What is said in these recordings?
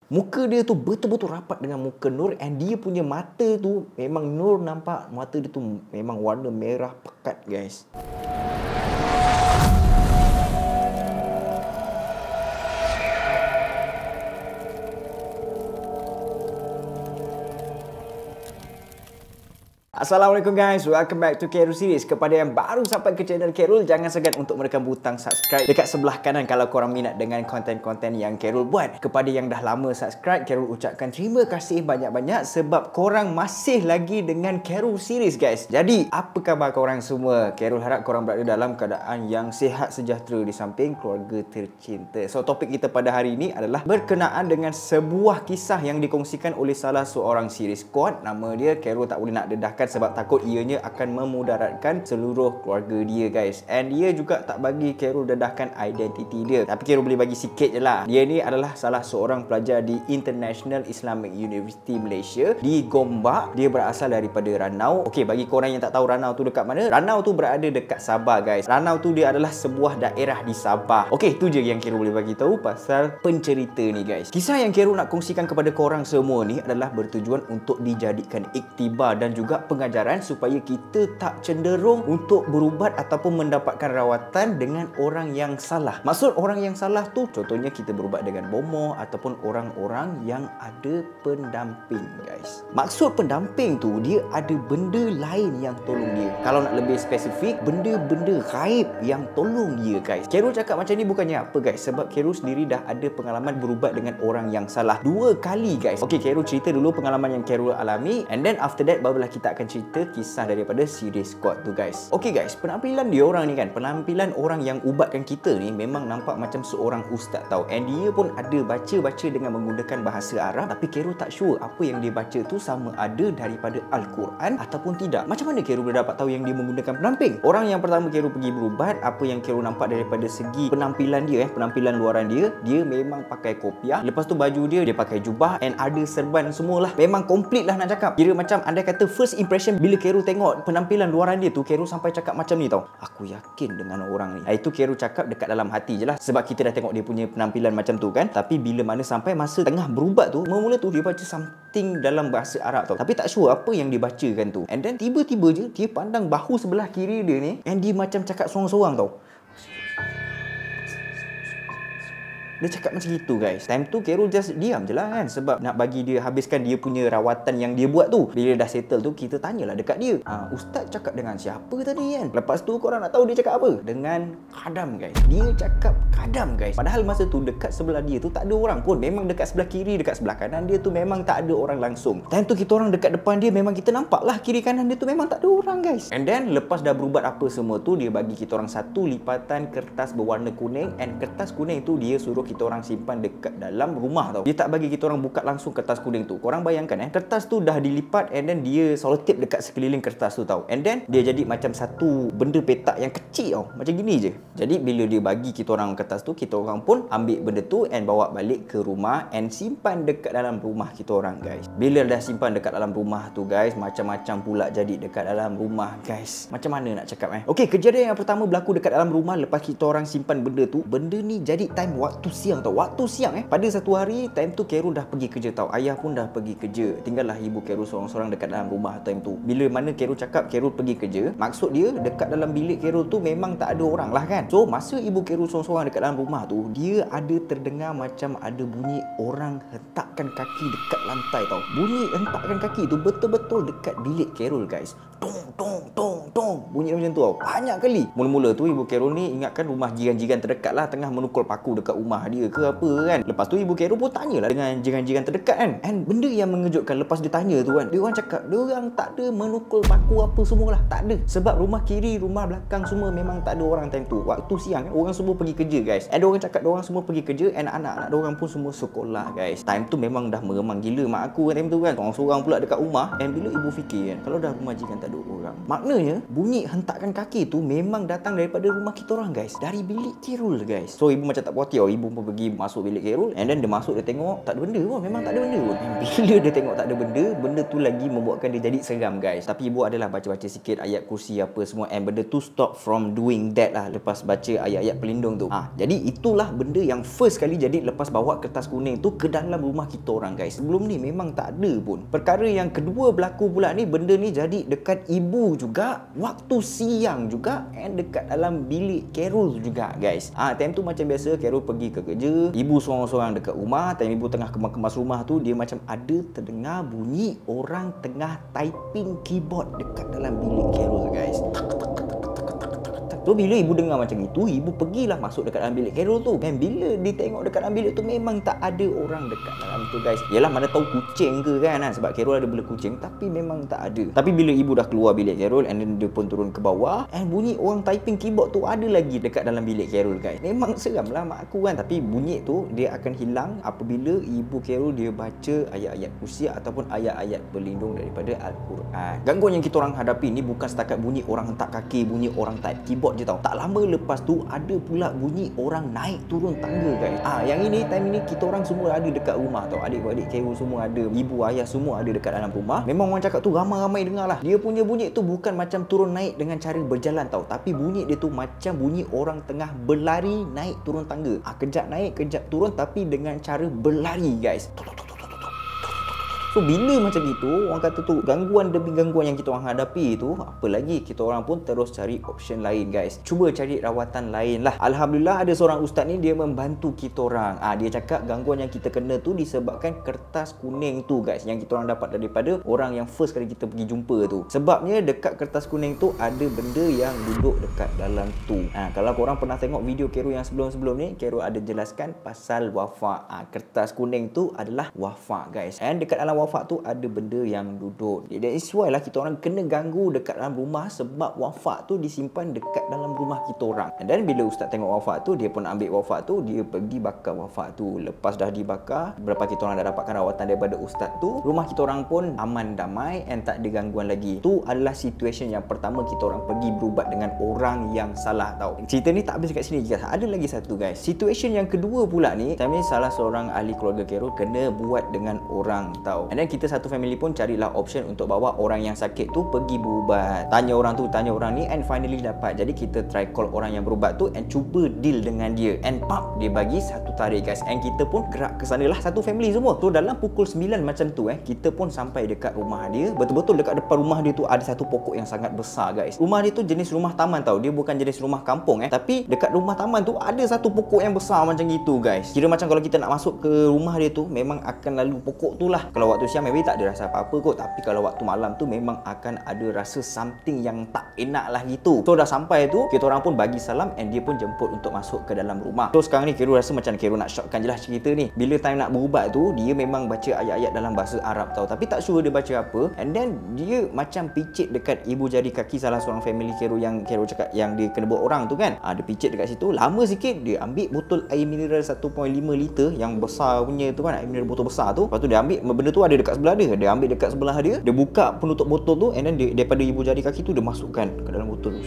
Muka dia tu betul-betul rapat dengan muka Nur, and dia punya mata tu memang Nur nampak mata dia tu memang warna merah pekat guys. Assalamualaikum guys, welcome back to Khairul Series. Kepada yang baru sampai ke channel Khairul, jangan segan untuk menekan butang subscribe dekat sebelah kanan kalau korang minat dengan konten-konten yang Khairul buat. Kepada yang dah lama subscribe, Khairul ucapkan terima kasih banyak-banyak sebab korang masih lagi dengan Khairul Series guys. Jadi, apa khabar korang semua? Khairul harap korang berada dalam keadaan yang sihat sejahtera di samping keluarga tercinta. So, topik kita pada hari ini adalah berkenaan dengan sebuah kisah yang dikongsikan oleh salah seorang series squad. Nama dia Khairul tak boleh nak dedahkan sebab takut ianya akan memudaratkan seluruh keluarga dia guys. And dia juga tak bagi Khairul dedahkan identiti dia, tapi Khairul boleh bagi sikit je lah. Dia ni adalah salah seorang pelajar di International Islamic University Malaysia di Gombak. Dia berasal daripada Ranau. Okey, bagi korang yang tak tahu Ranau tu dekat mana, Ranau tu berada dekat Sabah guys. Ranau tu dia adalah sebuah daerah di Sabah. Okey, tu je yang Khairul boleh bagi tahu pasal pencerita ni guys. Kisah yang Khairul nak kongsikan kepada korang semua ni adalah bertujuan untuk dijadikan iktibar dan juga pengajaran supaya kita tak cenderung untuk berubat ataupun mendapatkan rawatan dengan orang yang salah. Maksud orang yang salah tu contohnya kita berubat dengan bomoh ataupun orang-orang yang ada pendamping guys. Maksud pendamping tu dia ada benda lain yang tolong dia. Kalau nak lebih spesifik, benda-benda gaib yang tolong dia guys. Khairul cakap macam ni bukannya apa guys, sebab Khairul sendiri dah ada pengalaman berubat dengan orang yang salah 2 kali guys. Okey, Khairul cerita dulu pengalaman yang Khairul alami, and then after that barulah kita akan cerita kisah daripada series squad tu guys. Okey guys, penampilan dia orang ni kan, penampilan orang yang ubatkan kita ni memang nampak macam seorang ustaz tau. And dia pun ada baca-baca dengan menggunakan bahasa Arab, tapi Khairul tak sure apa yang dia baca tu sama ada daripada Al-Quran ataupun tidak. Macam mana Khairul boleh dapat tahu yang dia menggunakan penamping? Orang yang pertama Khairul pergi berubat, apa yang Khairul nampak daripada segi penampilan dia penampilan luaran dia memang pakai kopiah. Lepas tu baju dia pakai jubah and ada serban semualah. Memang komplit lah nak cakap. Kira macam andai kata first impression bila Khairul tengok penampilan luaran dia tu, Khairul sampai cakap macam ni tau, aku yakin dengan orang ni. Itu Khairul cakap dekat dalam hati je lah, sebab kita dah tengok dia punya penampilan macam tu kan. Tapi bila mana sampai masa tengah berubat tu, mula tu dia baca something dalam bahasa Arab tau, tapi tak sure apa yang dia bacakan tu. And then tiba-tiba je dia pandang bahu sebelah kiri dia ni, and dia macam cakap sorang-sorang tau. Dia cakap macam itu guys. Time tu Khairul just diam je lah kan, sebab nak bagi dia habiskan dia punya rawatan yang dia buat tu. Bila dah settle tu, kita tanyalah dekat dia, ustaz cakap dengan siapa tadi kan? Lepas tu korang nak tahu dia cakap apa? Dengan kadam guys. Dia cakap kadam guys. Padahal masa tu dekat sebelah dia tu tak ada orang pun. Memang dekat sebelah kiri, dekat sebelah kanan dia tu memang tak ada orang langsung. Time tu kita orang dekat depan dia, memang kita nampak lah kiri kanan dia tu memang tak ada orang guys. And then lepas dah berubat apa semua tu, dia bagi kita orang satu lipatan kertas berwarna kuning, and kertas kuning tu dia suruh kita orang simpan dekat dalam rumah tau. Dia tak bagi kita orang buka langsung kertas kuning tu. Korang bayangkan kertas tu dah dilipat, and then dia selotip dekat sekeliling kertas tu tau. And then dia jadi macam satu benda petak yang kecil tau, macam gini je. Jadi bila dia bagi kita orang kertas tu, kita orang pun ambil benda tu and bawa balik ke rumah and simpan dekat dalam rumah kita orang guys. Bila dah simpan dekat dalam rumah tu guys, macam-macam pula jadi dekat dalam rumah guys. Macam mana nak cakap Okey, kejadian yang pertama berlaku dekat dalam rumah lepas kita orang simpan benda tu. Benda ni jadi time waktu siang tau. Waktu siang pada satu hari, time tu Khairul dah pergi kerja tau. Ayah pun dah pergi kerja. Tinggallah ibu Khairul seorang-seorang dekat dalam rumah time tu. Bila mana Khairul cakap Khairul pergi kerja, maksud dia dekat dalam bilik Khairul tu memang tak ada orang lah kan. So masa ibu Khairul seorang-seorang dekat dalam rumah tu, dia ada terdengar macam ada bunyi orang hentakkan kaki dekat lantai tau. Bunyi hentakkan kaki tu betul-betul dekat bilik Khairul guys. Tong tong tong tong, bunyi macam tu tau. Banyak kali. Mula-mula tu ibu Khairul ni ingatkan rumah jiran-jiran terdekat lah tengah menukul paku dekat rumah dia ke apa kan. Lepas tu ibu Khairul pun tanyalah dengan jiran-jiran terdekat kan. And benda yang mengejutkan lepas dia tanya tu kan, dia orang cakap dia orang tak ada menukul paku apa semualah, tak ada. Sebab rumah kiri, rumah belakang semua memang tak ada orang time tu. Waktu siang orang semua pergi kerja guys. And dia orang cakap dia orang semua pergi kerja, and anak-anak dia orang pun semua sekolah guys. Time tu memang dah meremang gila mak aku time tu kan. Seorang-seorang pula dekat rumah. And bila ibu fikir kan, kalau dah rumah jiran tak ada orang, maknanya bunyi hentakan kaki tu memang datang daripada rumah kita orang guys, dari bilik Khairul guys. So ibu macam tak puas hati, ibu pun pergi masuk bilik Khairul, and then dia masuk, dia tengok tak ada benda pun, memang tak ada benda pun. And bila dia tengok tak ada benda tu lagi membuatkan dia jadi seram guys. Tapi ibu adalah baca-baca sikit ayat kursi apa semua, and benda tu stop from doing that lah lepas baca ayat-ayat pelindung tu. Jadi itulah benda yang first kali jadi lepas bawa kertas kuning tu ke dalam rumah kita orang guys. Sebelum ni memang tak ada pun. Perkara yang kedua berlaku pula ni, benda ni jadi dekat ibu juga, waktu siang juga, and dekat dalam bilik Khairul juga guys. Time tu macam biasa Khairul pergi ke kerja, ibu seorang-seorang dekat rumah. Time ibu tengah kemas-kemas rumah tu, dia macam ada terdengar bunyi orang tengah typing keyboard dekat dalam bilik Khairul guys. So bila ibu dengar macam itu, ibu pergilah masuk dekat dalam bilik Khairul tu. Dan bila dia tengok dekat dalam bilik tu, memang tak ada orang dekat dalam tu guys. Yalah, mana tahu kucing ke kan, sebab Khairul ada bela kucing, tapi memang tak ada. Tapi bila ibu dah keluar bilik Khairul, and then dia pun turun ke bawah, and bunyi orang typing keyboard tu ada lagi dekat dalam bilik Khairul guys. Memang seram lah mak aku kan. Tapi bunyi tu dia akan hilang apabila ibu Khairul dia baca ayat-ayat kursi ataupun ayat-ayat berlindung daripada Al-Quran. Gangguan yang kita orang hadapi ni bukan setakat bunyi orang hentak kaki, bunyi orang type keyboard je tau. Tak lama lepas tu ada pula bunyi orang naik turun tangga guys. Yang ini time ini kita orang semua ada dekat rumah tau. Adik-adik Khairul semua ada, ibu ayah semua ada dekat dalam rumah. Memang orang cakap tu ramai-ramai dengar lah. Dia punya bunyi tu bukan macam turun naik dengan cara berjalan tau, tapi bunyi dia tu macam bunyi orang tengah berlari naik turun tangga. Kejap naik, kejap turun, tapi dengan cara berlari guys. So bila macam itu, orang kata tu gangguan demi gangguan yang kita orang hadapi tu, apa lagi kita orang pun terus cari option lain guys. Cuba cari rawatan lain lah. Alhamdulillah ada seorang ustaz ni dia membantu kita orang. Dia cakap gangguan yang kita kena tu disebabkan kertas kuning tu guys, yang kita orang dapat daripada orang yang first kali kita pergi jumpa tu. Sebabnya dekat kertas kuning tu ada benda yang duduk dekat dalam tu. Kalau korang pernah tengok video Khairul yang sebelum-sebelum ni, Khairul ada jelaskan pasal wafa. Kertas kuning tu adalah wafa guys. And dekat dalam wafa tu ada benda yang duduk. That is why lah kita orang kena ganggu dekat dalam rumah, sebab wafak tu disimpan dekat dalam rumah kita orang. Dan bila ustaz tengok wafak tu, dia pun ambil wafak tu, dia pergi bakar wafak tu. Lepas dah dibakar, berapa kita orang dah dapatkan rawatan daripada ustaz tu, rumah kita orang pun aman damai and tak ada gangguan lagi. Tu adalah situation yang pertama kita orang pergi berubat dengan orang yang salah tau. Cerita ni tak habis kat sini guys. Ada lagi satu guys. Situation yang kedua pula ni, time ni salah seorang ahli keluarga Khairul kena buat dengan orang tau. And then kita satu family pun carilah option untuk bawa orang yang sakit tu pergi berubat. Tanya orang tu, tanya orang ni, and finally dapat. Jadi kita try call orang yang berubat tu and cuba deal dengan dia. And pop, dia bagi satu tarikh guys. And kita pun gerak ke sana lah, satu family semua. So dalam pukul 9 macam tu kita pun sampai dekat rumah dia. Betul-betul dekat depan rumah dia tu ada satu pokok yang sangat besar guys. Rumah dia tu jenis rumah taman tau. Dia bukan jenis rumah kampung tapi dekat rumah taman tu ada satu pokok yang besar macam gitu guys. Kira macam kalau kita nak masuk ke rumah dia tu, memang akan lalu pokok tu lah. Kalau waktu siang maybe tak ada rasa apa-apa kot, tapi kalau waktu malam tu memang akan ada rasa something yang tak enak lah gitu. So dah sampai tu, kita orang pun bagi salam and dia pun jemput untuk masuk ke dalam rumah. So sekarang ni Khairul rasa macam Khairul nak shortkan je lah cerita ni. Bila time nak berubat tu, dia memang baca ayat-ayat dalam bahasa Arab tau, tapi tak sure dia baca apa. And then dia macam picit dekat ibu jari kaki salah seorang family Khairul yang Khairul cakap yang dia kena buat orang tu kan. Dia picit dekat situ. Lama sikit dia ambil botol air mineral 1.5 liter yang besar punya tu kan, air mineral botol besar tu. Lepas tu dia ambil, benda tu ada dekat sebelah dia. Dia ambil dekat sebelah dia, dia buka penutup botol tu, and then dia, daripada ibu jari kaki tu dia masukkan ke dalam botol tu.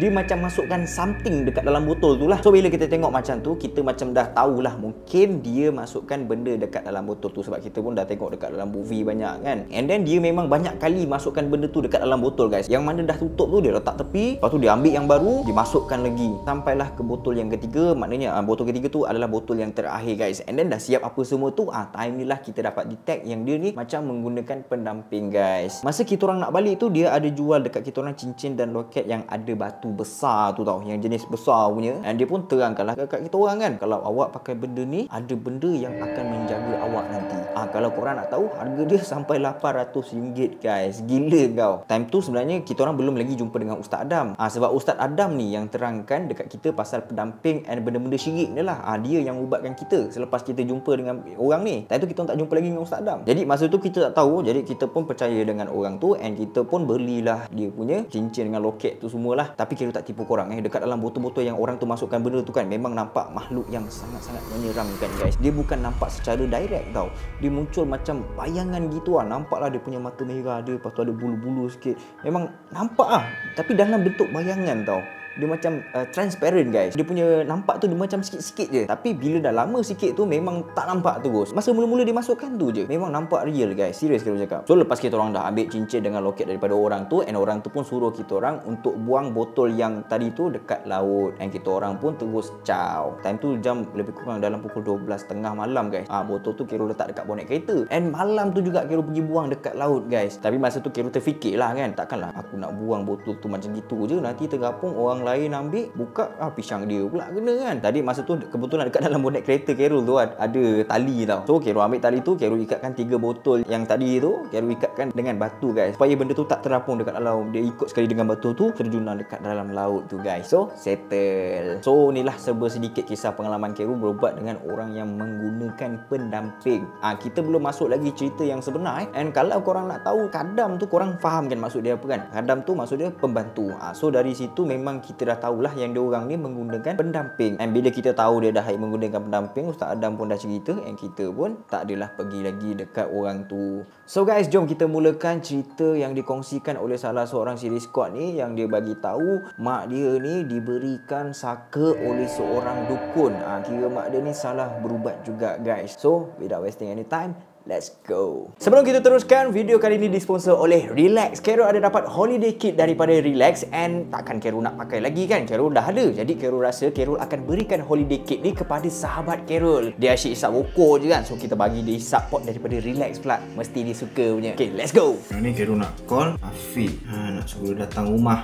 Dia macam masukkan something dekat dalam botol tu lah. So bila kita tengok macam tu, kita macam dah tahulah mungkin dia masukkan benda dekat dalam botol tu, sebab kita pun dah tengok dekat dalam movie banyak kan. And then dia memang banyak kali masukkan benda tu dekat dalam botol guys. Yang mana dah tutup tu dia letak tepi, lepas tu dia ambil yang baru, dia masukkan lagi. Sampailah ke botol yang ketiga, maknanya botol ketiga tu adalah botol yang terakhir guys. And then dah siap apa semua tu, time ni lah kita dapat detect yang dia ni macam menggunakan pendamping guys. Masa kita orang nak balik tu, dia ada jual dekat kita orang cincin dan loket yang ada batu besar tu tau, yang jenis besar punya. Dan dia pun terangkanlah kat kita orang kan, kalau awak pakai benda ni, ada benda yang akan menjaga awak nanti. Kalau korang nak tahu, harga dia sampai RM800 guys. Gila kau. Time tu sebenarnya kita orang belum lagi jumpa dengan Ustaz Adam. Sebab Ustaz Adam ni yang terangkan dekat kita pasal pendamping and benda-benda syirik ni lah. Dia yang ubatkan kita selepas kita jumpa dengan orang ni. Time tu kita tak jumpa lagi dengan Ustaz Adam. Jadi masa tu kita tak tahu, jadi kita pun percaya dengan orang tu, and kita pun belilah dia punya cincin dengan loket tu semua semualah. Tapi Kerul tak tipu korang dekat dalam botol-botol yang orang tu masukkan benda tu kan, memang nampak makhluk yang sangat-sangat menyeramkan guys. Dia bukan nampak secara direct tau. Dia muncul macam bayangan gitu lah. Nampaklah dia punya mata merah ada, lepas tu ada bulu-bulu sikit. Memang nampak lah, tapi dalam bentuk bayangan tau. Dia macam transparent guys. Dia punya nampak tu dia macam sikit-sikit je. Tapi bila dah lama sikit tu memang tak nampak terus. Masa mula-mula dia masukkan tu je, memang nampak real guys. Serius kita cakap. So lepas kita orang dah ambil cincin dengan loket daripada orang tu, and orang tu pun suruh kita orang untuk buang botol yang tadi tu dekat laut. And kita orang pun terus caw. Time tu jam lebih kurang dalam pukul 12.30 malam guys. Botol tu Kerul letak dekat bonet kereta. And malam tu juga Kerul pergi buang dekat laut guys. Tapi masa tu Kerul terfikir lah kan, takkanlah aku nak buang botol tu macam gitu je, nanti tergapung orang lain ambil, buka pisang dia pula kena kan. Tadi masa tu kebetulan dekat dalam bonet kereta Kerul tu ada tali tau. So Kerul ambil tali tu, Kerul ikatkan 3 botol yang tadi tu, Kerul ikatkan dengan batu guys, supaya benda tu tak terapung dekat dalam. Dia ikut sekali dengan batu tu, terjunlah dekat dalam laut tu guys. So settle. So inilah serba sedikit kisah pengalaman Kerul berubat dengan orang yang menggunakan pendamping. Kita belum masuk lagi cerita yang sebenar And kalau korang nak tahu kadam tu, korang faham kan maksud dia apa kan? Kadam tu maksud dia pembantu. So dari situ memang kita dah tahulah yang dia orang ni menggunakan pendamping. And bila kita tahu dia dah menggunakan pendamping, Ustaz Adam pun dah cerita, and kita pun tak adalah pergi lagi dekat orang tu. So guys, jom kita mulakan cerita yang dikongsikan oleh salah seorang series squad ni, yang dia bagi tahu mak dia ni diberikan saka oleh seorang dukun. Kira mak dia ni salah berubat juga guys. So without wasting any time, let's go. Sebelum kita teruskan, video kali ini disponsor oleh Relax. Kerul ada dapat holiday kit daripada Relax, and takkan Kerul nak pakai lagi kan? Kerul dah ada. Jadi Kerul rasa Kerul akan berikan holiday kit ni kepada sahabat Kerul. Dia asyik isap woko je kan, so kita bagi dia isap pot daripada Relax pula. Mesti dia suka punya. Okay, let's go. Ni Kerul nak call Afiq. Nak suruh datang rumah.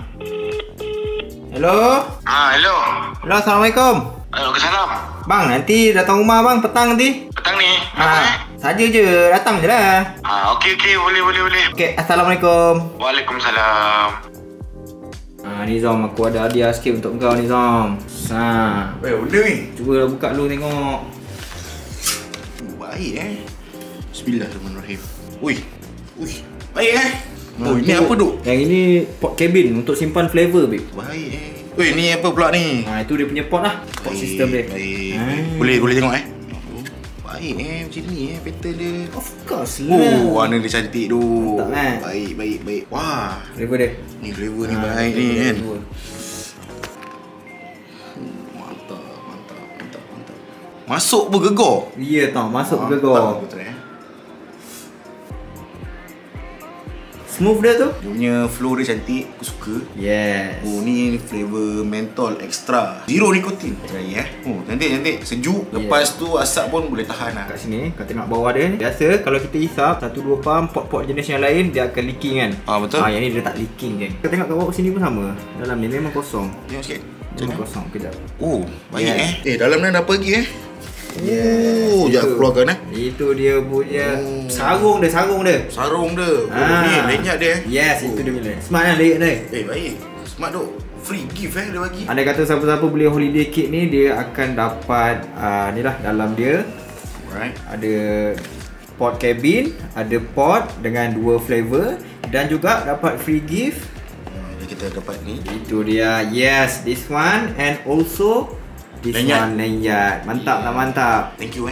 Hello? Hello. Hello, Assalamualaikum. Waalaikumsalam. Bang, nanti datang rumah bang, petang nanti. Petang ni? Apa Saja je, datang je lah. Okey, boleh. Okay, Assalamualaikum. Waalaikumsalam. Nizam, aku ada hadiah sikit untuk kau Nizam. Benda ni? Cuba buka dulu tengok. Baik Bismillahirrahmanirrahim. Ui, baik ini apa duk? Yang ini pot cabin untuk simpan flavor, babe. Baik Ui, ni apa pula ni? Itu dia punya pot lah. Pot sistem dia. Baik. Boleh tengok Baik macam ni pattern dia. Of course lah. Warna dia cantik tu. Mantap kan? Baik. Wah, Flavor dia. ni flavor ni baik ni kan. Mantap. Masuk pun gegar. Ya tau, masuk gegar. Smooth dia tu. Dia punya flow dia cantik, aku suka. Yes. Ni flavor mentol extra. Zero nikotin. Try cantik. Sejuk. Lepas tu asap pun boleh tahan lah. Kat sini, kau tengok bawah dia. Biasa kalau kita hisap 1-2 pump, pot-pot jenis yang lain dia akan leaking kan. Betul. Yang ni dia tak leaking kan. Kau tengok kat bawah sini pun sama. Dalam ni memang kosong. Tengok sikit. Memang kosong. Kejap. Baik dalam ni ada apa lagi Yes, jangan keluarkan Itu dia punya sarung dia. Sarung dia. Ni lenyap dia. Yes, itu dia punya. Smart kan lenyap dia. Baik. Smart tu. Free gift dia bagi. Andai kata siapa-siapa beli holiday kit ni, dia akan dapat ni lah dalam dia. Alright. Ada pot cabin, ada pot dengan 2 flavor, dan juga dapat free gift. Kita dapat ni. Itu dia. Yes, this one, and also this one lanyard. Mantap tak mantap? Thank you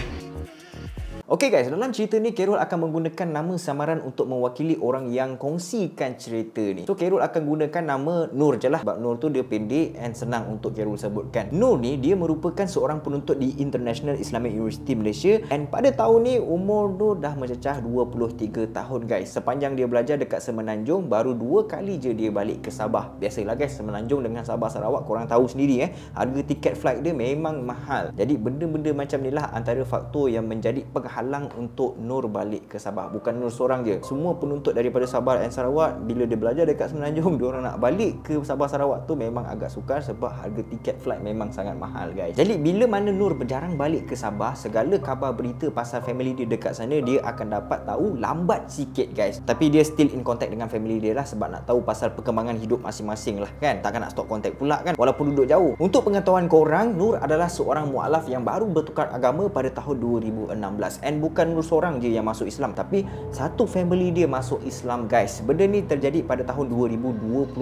Okay guys, dalam cerita ni Kerul akan menggunakan nama samaran untuk mewakili orang yang kongsikan cerita ni. So Kerul akan gunakan nama Nur je lah, sebab Nur tu dia pendek and senang untuk Kerul sebutkan. Nur ni dia merupakan seorang penuntut di International Islamic University Malaysia, and pada tahun ni umur tu dah mencecah 23 tahun guys. Sepanjang dia belajar dekat Semenanjung, baru 2 kali je dia balik ke Sabah. Biasalah guys, Semenanjung dengan Sabah Sarawak korang tahu sendiri harga tiket flight dia memang mahal. Jadi benda-benda macam ni lah antara faktor yang menjadi penghalang untuk Nur balik ke Sabah. Bukan Nur seorang je, semua penuntut daripada Sabah dan Sarawak bila dia belajar dekat Semenanjung, diorang nak balik ke Sabah Sarawak tu memang agak sukar sebab harga tiket flight memang sangat mahal guys. Jadi bila mana Nur berjarang balik ke Sabah, segala khabar berita pasal family dia dekat sana dia akan dapat tahu lambat sikit guys. Tapi dia still in contact dengan family dia lah, sebab nak tahu pasal perkembangan hidup masing-masing lah kan. Takkan nak stop contact pula kan, walaupun duduk jauh. Untuk pengetahuan korang, Nur adalah seorang mualaf yang baru bertukar agama pada tahun 2016. And bukan Nur seorang je yang masuk Islam, tapi satu family dia masuk Islam guys. Benda ni terjadi pada tahun 2021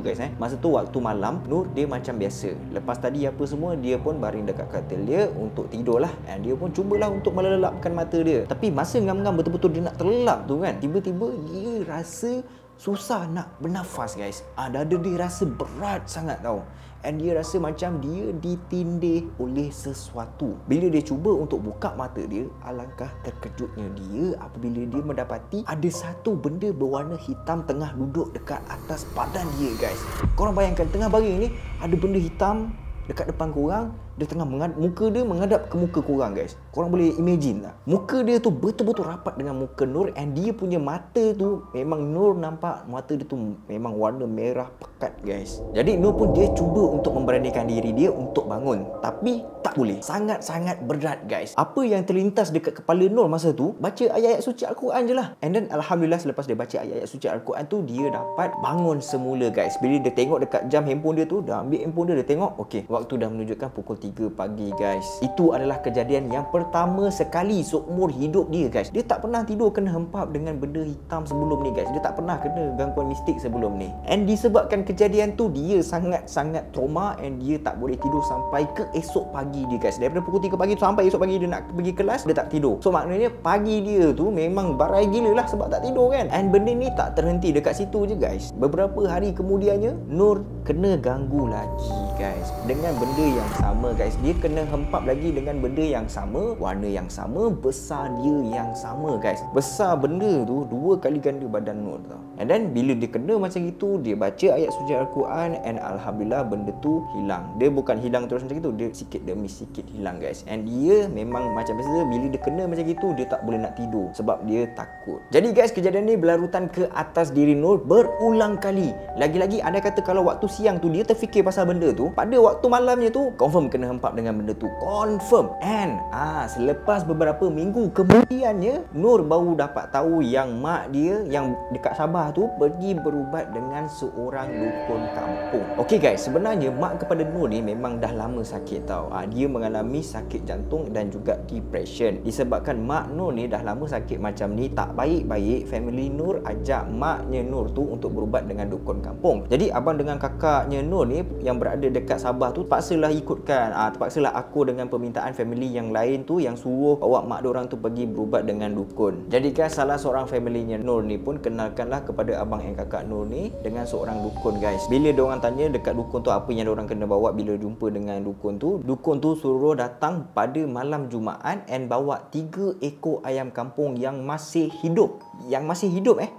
guys. Masa tu waktu malam, Nur dia macam biasa. Lepas tadi apa semua, dia pun baring dekat katil dia untuk tidur lah. And dia pun cubalah untuk melelapkan mata dia. Tapi masa ngam-ngam betul-betul dia nak terlelap tu kan, tiba-tiba dia rasa susah nak bernafas guys. Dada dia rasa berat sangat tau. And dia rasa macam dia ditindih oleh sesuatu. Bila dia cuba untuk buka mata dia, alangkah terkejutnya dia apabila dia mendapati ada satu benda berwarna hitam tengah duduk dekat atas badan dia guys. Korang bayangkan tengah baring ni ada benda hitam dekat depan korang. Dia tengah muka dia menghadap ke muka korang guys. Korang boleh imagine tak? Muka dia tu betul-betul rapat dengan muka Nur. And dia punya mata tu, memang Nur nampak mata dia tu memang warna merah pekat guys. Jadi Nur pun dia cuba untuk memberanikan diri dia untuk bangun, tapi tak boleh. Sangat-sangat berat guys. Apa yang terlintas dekat kepala Nur masa tu, baca ayat-ayat suci Al-Quran je lah. And then Alhamdulillah selepas dia baca ayat-ayat suci Al-Quran tu, dia dapat bangun semula guys. Bila dia tengok dekat jam handphone dia tu, dah ambil handphone dia tengok, okey, waktu dah menunjukkan pukul 3 pagi guys. Itu adalah kejadian yang pertama sekali seumur hidup dia guys. Dia tak pernah tidur kena hempap dengan benda hitam sebelum ni guys. Dia tak pernah kena gangguan mistik sebelum ni. And disebabkan kejadian tu, dia sangat-sangat trauma. And dia tak boleh tidur sampai ke esok pagi dia guys. Daripada pukul 3 pagi tu sampai esok pagi dia nak pergi kelas, dia tak tidur. So maknanya pagi dia tu memang barai gila lah sebab tak tidur kan. And benda ni tak terhenti dekat situ je guys. Beberapa hari kemudiannya, Nur kena ganggu lagi guys dengan benda yang sama guys. Dia kena hempap lagi dengan benda yang sama, warna yang sama, besar dia yang sama guys. Besar benda tu 2 kali ganda badan Nur tau. And then bila dia kena macam itu, dia baca ayat suci Al-Quran, and Alhamdulillah benda tu hilang. Dia bukan hilang terus macam itu, dia sikit demi sikit hilang guys. And dia memang macam biasa, bila dia kena macam itu, dia tak boleh nak tidur sebab dia takut. Jadi guys, kejadian ni berlarutan ke atas diri Nur berulang kali. Lagi-lagi ada kata kalau waktu siang tu dia terfikir pasal benda tu, pada waktu malamnya tu confirm kena hempap dengan benda tu, confirm. And selepas beberapa minggu kemudiannya, Nur baru dapat tahu yang mak dia yang dekat Sabah tu pergi berubat dengan seorang dukun kampung. Okey guys, sebenarnya mak kepada Nur ni memang dah lama sakit tau. Dia mengalami sakit jantung dan juga depression. Disebabkan mak Nur ni dah lama sakit macam ni, tak baik-baik, family Nur ajak maknya Nur tu untuk berubat dengan dukun kampung. Jadi abang dengan kakaknya Nur ni yang berada dekat Sabah tu terpaksalah ikutkan. Terpaksalah aku dengan permintaan family yang lain tu yang suruh bawa mak diorang tu pergi berubat dengan dukun. Jadi guys, salah seorang familynya Nur ni pun kenalkanlah kepada abang dan kakak Nur ni dengan seorang dukun guys. Bila diorang tanya dekat dukun tu apa yang diorang kena bawa bila jumpa dengan dukun tu suruh datang pada malam Jumaat and bawa 3 ekor ayam kampung yang masih hidup.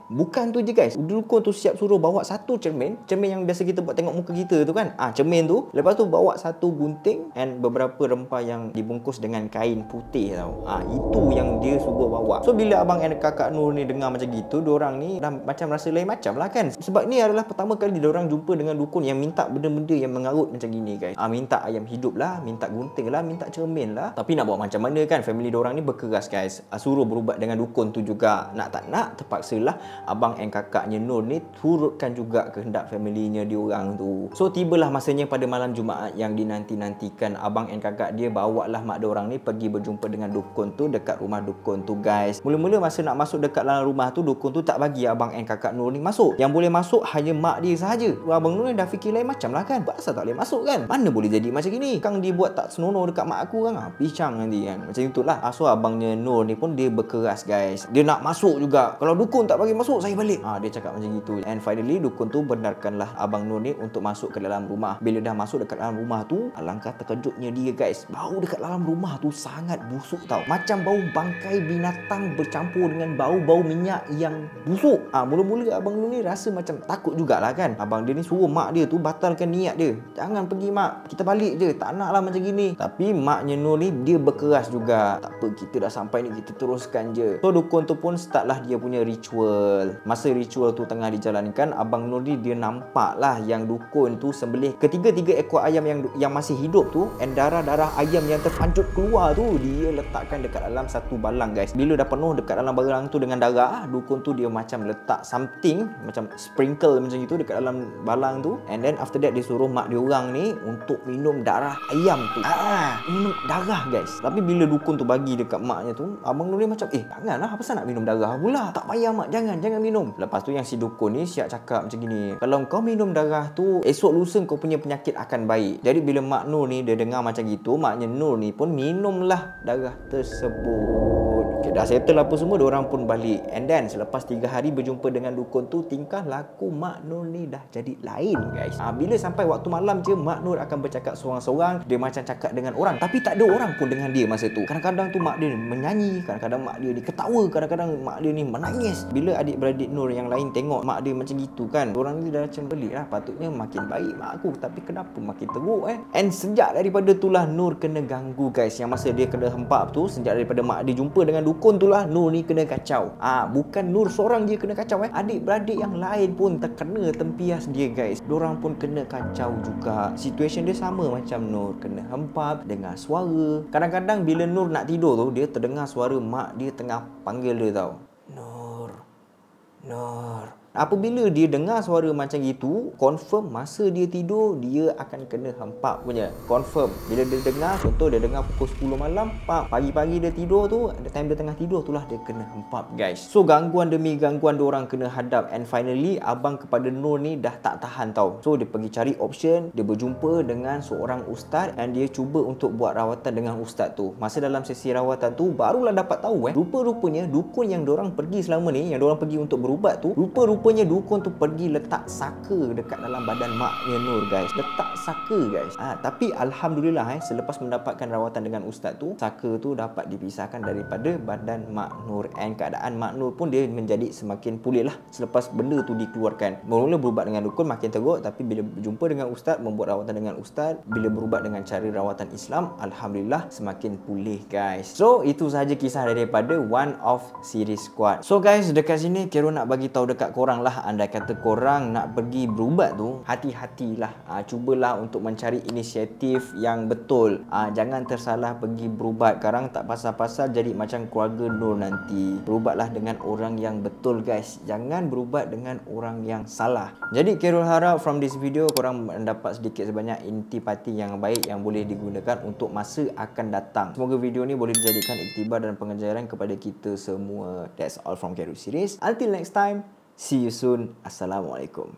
Bukan tu je guys, dukun tu siap suruh bawa satu cermin yang biasa kita buat tengok muka kita tu kan. Cermin tu, lepas tu bawa satu gunting and beberapa rempah yang dibungkus dengan kain putih tau. Itu yang dia suruh bawa. So bila abang dan kakak Nur ni dengar macam gitu, diorang ni dah macam rasa lain macam lah kan. Sebab ni adalah pertama kali diorang jumpa dengan dukun yang minta benda-benda yang mengarut macam gini guys. Minta ayam hidup lah, minta gunting lah, minta cermin lah. Tapi nak buat macam mana kan, family diorang ni berkeras guys. Suruh berubat dengan dukun tu juga. Nak tak nak, terpaksalah abang dan kakaknya Nur ni turutkan juga kehendak familynya diorang tu. So tibalah masanya pada malam Jumaat yang dinanti-nantikan. Abang dan kakak dia bawalah mak diorang ni pergi berjumpa dengan dukun tu dekat rumah dukun tu guys. Mula-mula masa nak masuk dekat dalam rumah tu, dukun tu tak bagi abang dan kakak Nur ni masuk. Yang boleh masuk hanya mak dia sahaja. Abang Nur ni dah fikir lain macam lah kan, asal tak boleh masuk kan, mana boleh jadi macam gini, Kang dia buat tak senonoh dekat mak aku kan, pincang nanti kan, macam itulah. So abangnya Nur ni pun dia berkeras guys, dia nak masuk juga. Kalau dukun tak bagi masuk, saya balik. Dia cakap macam gitu. And finally dukun tu benarkanlah abang Nur ni untuk masuk ke dalam rumah. Bila dah masuk dekat dalam rumah tu, alangkah terkejutnya dia guys, bau dekat dalam rumah tu sangat busuk tau, macam bau bangkai binatang bercampur dengan bau-bau minyak yang busuk. Mula-mula abang Nur ni rasa macam takut jugalah kan. Abang dia ni suruh mak dia tu batalkan niat dia, jangan pergi mak, kita balik je, tak nak lah macam gini. Tapi maknya Nur ni dia berkeras juga, tak apa, kita dah sampai ni, kita teruskan je. So dukun tu pun startlah dia punya ritual. Masa ritual tu tengah dijalankan, Abang Nur ni dia nampak lah yang dukun tu sembelih ketiga-tiga ekor ayam yang masih hidup tu, and darah-darah ayam yang terpancut keluar tu dia letakkan dekat dalam satu balang guys. Bila dah penuh dekat dalam balang tu dengan darah, dukun tu dia macam letak something macam sprinkle macam itu dekat dalam balang tu, and then after that dia suruh mak dia orang ni untuk minum darah ayam tu. Minum darah guys. Tapi bila dukun tu bagi dekat maknya tu, Abang Nur ni macam janganlah, apa nak minum darah pula, tak payah mak, jangan minum. Lepas tu yang si dukun ni siap cakap macam gini, kalau kau minum darah tu esok lusa kau punya penyakit akan baik. Jadi bila mak Nur ni dia dengar macam gitu, maknya Nur ni pun minumlah darah tersebut. Okay, dah settle apa semua, diorang pun balik. And then selepas 3 hari berjumpa dengan dukun tu, tingkah laku mak Nur ni dah jadi lain guys. Bila sampai waktu malam je, mak Nur akan bercakap seorang-seorang. Dia macam cakap dengan orang, tapi tak ada orang pun dengan dia masa tu. Kadang-kadang tu mak dia menyanyi, kadang-kadang mak dia ni ketawa, kadang-kadang mak dia ni menangis. Bila adik-beradik Nur yang lain tengok mak dia macam gitu kan, orang ni dah macam belik lah, patutnya makin baik mak aku, tapi kenapa makin teruk And sejak daripada itulah Nur kena ganggu guys. Yang masa dia kena hempap tu, sejak daripada mak dia jumpa dengan dukun tu lah, Nur ni kena kacau. Bukan Nur seorang dia kena kacau adik-beradik yang lain pun terkena tempias dia guys. Diorang pun kena kacau juga. Situation dia sama macam Nur, kena hempap, dengar suara. Kadang-kadang bila Nur nak tidur tu, dia terdengar suara mak dia tengah panggil dia tau. Nur. Apabila dia dengar suara macam gitu, confirm masa dia tidur dia akan kena hempap punya. Confirm. Bila dia dengar, contoh dia dengar pukul 10 malam, pagi-pagi dia tidur tu, time dia tengah tidur tu lah dia kena hempap guys. So gangguan demi gangguan diorang kena hadap, and finally abang kepada Nur ni dah tak tahan tau. So dia pergi cari option, dia berjumpa dengan seorang ustaz, and dia cuba untuk buat rawatan dengan ustaz tu. Masa dalam sesi rawatan tu barulah dapat tahu rupa-rupanya dukun yang diorang pergi selama ni, yang diorang pergi untuk berubat tu, rupanya dukun tu pergi letak saka dekat dalam badan maknya Nur guys. Letak saka guys. Tapi alhamdulillah selepas mendapatkan rawatan dengan ustaz tu, saka tu dapat dipisahkan daripada badan mak Nur, and keadaan mak Nur pun dia menjadi semakin pulih lah selepas benda tu dikeluarkan. Mula-mula berubat dengan dukun makin teruk, tapi bila berjumpa dengan ustaz, membuat rawatan dengan ustaz, bila berubat dengan cara rawatan Islam, alhamdulillah semakin pulih guys. So itu sahaja kisah daripada One of Series Squad. So guys, dekat sini Kero nak bagi tahu dekat korang lah, andai kata korang nak pergi berubat tu, hati-hatilah. Cubalah untuk mencari inisiatif yang betul. Jangan tersalah pergi berubat. Korang tak pasal-pasal jadi macam keluarga Nur nanti. Berubatlah dengan orang yang betul guys. Jangan berubat dengan orang yang salah. Jadi Kero harap from this video korang mendapat sedikit sebanyak intipati yang baik yang boleh digunakan untuk masa akan datang. Semoga video ni boleh dijadikan iktibar dan pengajaran kepada kita semua. That's all from Kero Series. Until next time, see you soon. Assalamualaikum.